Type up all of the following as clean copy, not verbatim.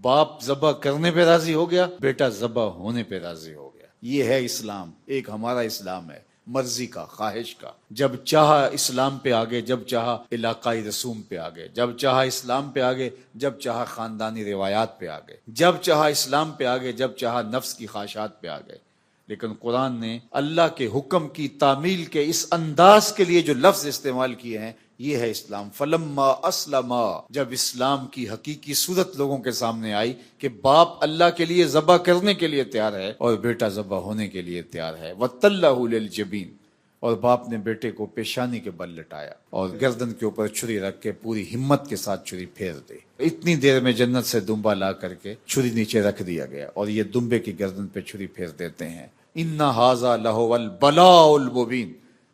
باپ ذبح کرنے پہ راضی ہو گیا، بیٹا ذبح ہونے پہ راضی ہو گیا۔ یہ ہے اسلام، ایک ہمارا اسلام ہے مرضی کا، خواہش کا۔ جب چاہا اسلام پہ آگے، جب چاہا علاقائی رسوم پہ آگے، جب چاہا اسلام پہ آگے، جب چاہا خاندانی روایات پہ آگے، جب چاہا اسلام پہ آگے، جب چاہا نفس کی خواہشات پہ آگے۔ لیکن قرآن نے اللہ کے حکم کی تعمیل کے اس انداز کے لیے جو لفظ استعمال کیے ہیں، یہ ہے اسلام۔ فلما اسلما، جب اسلام کی حقیقی صورت لوگوں کے سامنے آئی کہ باپ اللہ کے لیے ذبح کرنے کے لیے تیار ہے اور بیٹا ذبح ہونے کے لیے تیار ہے، وَتَلَّهُ لِلْجَبِينِ، اور باپ نے بیٹے کو پیشانی کے بل لٹایا اور گردن کے اوپر چھری رکھ کے پوری ہمت کے ساتھ چھری پھیر دی۔ اتنی دیر میں جنت سے دمبا لا کر کے چھری نیچے رکھ دیا گیا اور یہ دمبے کی گردن پہ چھری پھیر دیتے ہیں۔ اِنَّ هَذَا لَهُوَ الْبَلَاءُ الْمُبِينُ،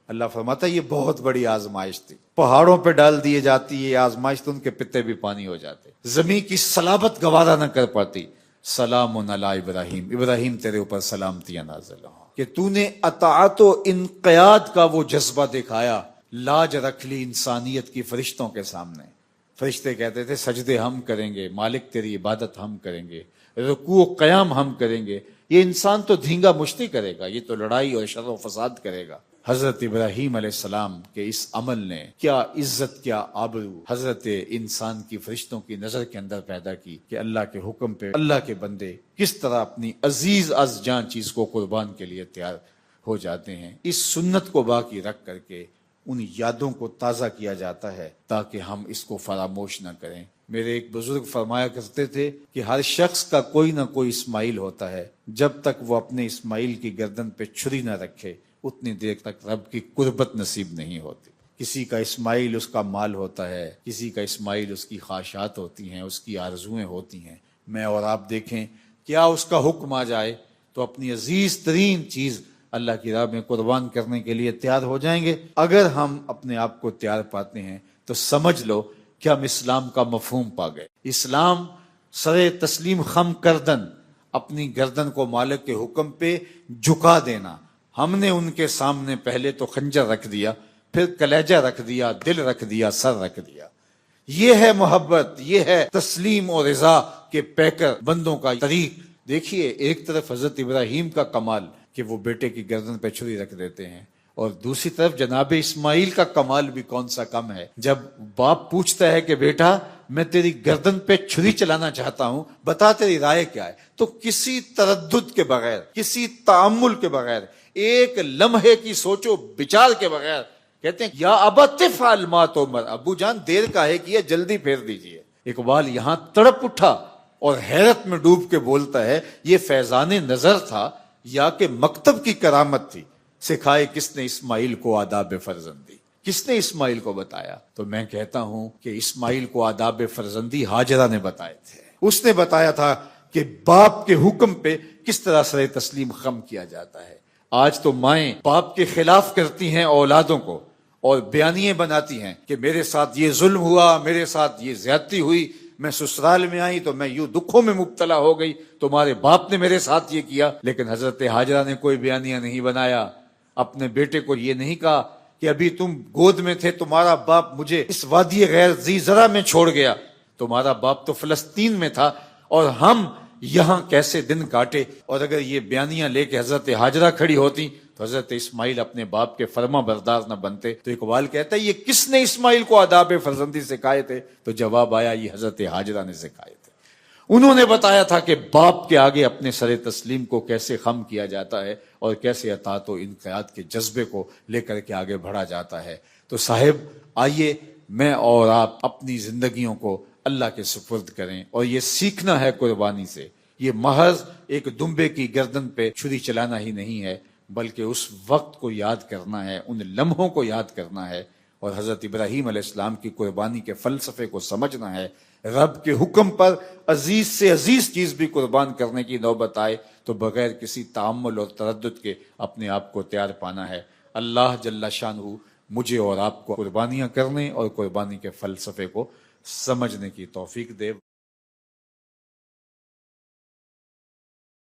اللہ فرماتا ہے یہ بہت بڑی آزمائش تھی، پہاڑوں پہ ڈال دیے جاتی یہ آزمائش تو ان کے پتے بھی پانی ہو جاتے، زمین کی صلابت گوارا نہ کر پاتی۔ سلام علی ابراہیم، ابراہیم تیرے اوپر سلامتیاں نازل ہوں کہ تو نے اطاعت و انقیاد کا وہ جذبہ دکھایا، لاج رکھ لی انسانیت کی فرشتوں کے سامنے۔ فرشتے کہتے تھے سجدے ہم کریں گے، مالک تیری عبادت ہم کریں گے، رکوع و قیام ہم کریں گے، یہ انسان تو دھینگا مشتی کرے گا، یہ تو لڑائی اور شر و فساد کرے گا۔ حضرت ابراہیم علیہ السلام کے اس عمل نے کیا عزت، کیا آبرو حضرت انسان کی فرشتوں کی نظر کے اندر پیدا کی کہ اللہ کے حکم پہ اللہ کے بندے کس طرح اپنی عزیز از جان چیز کو قربان کے لیے تیار ہو جاتے ہیں۔ اس سنت کو باقی رکھ کر کے ان یادوں کو تازہ کیا جاتا ہے تاکہ ہم اس کو فراموش نہ کریں۔ میرے ایک بزرگ فرمایا کرتے تھے کہ ہر شخص کا کوئی نہ کوئی اسماعیل ہوتا ہے، جب تک وہ اپنے اسماعیل کی گردن پہ چھری نہ رکھے اتنی دیر تک رب کی قربت نصیب نہیں ہوتی۔ کسی کا اسماعیل اس کا مال ہوتا ہے، کسی کا اسماعیل اس کی خواہشات ہوتی ہیں، اس کی آرزویں ہوتی ہیں۔ میں اور آپ دیکھیں کیا اس کا حکم آ جائے تو اپنی عزیز ترین چیز اللہ کی راہ میں قربان کرنے کے لیے تیار ہو جائیں گے۔ اگر ہم اپنے آپ کو تیار پاتے ہیں تو سمجھ لو کہ ہم اسلام کا مفہوم پا گئے۔ اسلام سر تسلیم خم کردن، اپنی گردن کو مالک کے حکم پہ جھکا دینا۔ ہم نے ان کے سامنے پہلے تو خنجر رکھ دیا، پھر کلیجہ رکھ دیا، دل رکھ دیا، سر رکھ دیا۔ یہ ہے محبت، یہ ہے تسلیم اور رضا کے پیکر بندوں کا طریق۔ دیکھیے ایک طرف حضرت ابراہیم کا کمال کہ وہ بیٹے کی گردن پہ چھری رکھ دیتے ہیں، اور دوسری طرف جناب اسماعیل کا کمال بھی کون سا کم ہے۔ جب باپ پوچھتا ہے کہ بیٹا میں تیری گردن پہ چھری چلانا چاہتا ہوں، بتا تیری رائے کیا ہے، تو کسی تردد کے بغیر، کسی تأمل کے بغیر، ایک لمحے کی سوچ و بچار کے بغیر کہتے ہیں یا ابا تفعل ما تؤمر، ابو جان دیر کاہے کی ہے، جلدی پھیر دیجئے۔ اقبال یہاں تڑپ اٹھا اور حیرت میں ڈوب کے بولتا ہے یہ فیضان نظر تھا یا کہ مکتب کی کرامت تھی، سکھائے کس نے اسماعیل کو آداب فرزندی، کس نے اسماعیل کو بتایا؟ تو میں کہتا ہوں کہ اسماعیل کو آداب فرزندی ہاجرہ نے بتائے تھے۔ اس نے بتایا تھا کہ باپ کے حکم پہ کس طرح سر تسلیم خم کیا جاتا ہے۔ آج تو مائیں باپ کے خلاف کرتی ہیں اولادوں کو اور بیانیے بناتی ہیں کہ میرے ساتھ یہ ظلم ہوا، میرے ساتھ یہ زیادتی ہوئی، میں سسرال میں آئی تو میں یوں دکھوں میں مبتلا ہو گئی، تمہارے باپ نے میرے ساتھ یہ کیا۔ لیکن حضرت ہاجرہ نے کوئی بیانیہ نہیں بنایا، اپنے بیٹے کو یہ نہیں کہا کہ ابھی تم گود میں تھے تمہارا باپ مجھے اس وادی غیر ذی زرع میں چھوڑ گیا، تمہارا باپ تو فلسطین میں تھا اور ہم یہاں کیسے دن کاٹے۔ اور اگر یہ بیانیاں لے کے حضرت ہاجرہ کھڑی ہوتی تو حضرت اسماعیل اپنے باپ کے فرما بردار نہ بنتے۔ تو اقبال کہتا ہے یہ کس نے اسماعیل کو آداب فرزندی سکھائے تھے؟ تو جواب آیا یہ حضرت ہاجرہ نے سکھائے تھے۔ انہوں نے بتایا تھا کہ باپ کے آگے اپنے سر تسلیم کو کیسے خم کیا جاتا ہے اور کیسے اطاعت و انقیاد کے جذبے کو لے کر کے آگے بڑھا جاتا ہے۔ تو صاحب آئیے میں اور آپ اپنی زندگیوں کو اللہ کے سپرد کریں، اور یہ سیکھنا ہے قربانی سے۔ یہ محض ایک دمبے کی گردن پہ چھری چلانا ہی نہیں ہے، بلکہ اس وقت کو یاد کرنا ہے، ان لمحوں کو یاد کرنا ہے، اور حضرت ابراہیم علیہ السلام کی قربانی کے فلسفے کو سمجھنا ہے۔ رب کے حکم پر عزیز سے عزیز چیز بھی قربان کرنے کی نوبت آئے تو بغیر کسی تعمل اور تردد کے اپنے آپ کو تیار پانا ہے۔ اللہ جل شانہ مجھے اور آپ کو قربانیاں کرنے اور قربانی کے فلسفے کو سمجھنے کی توفیق دے۔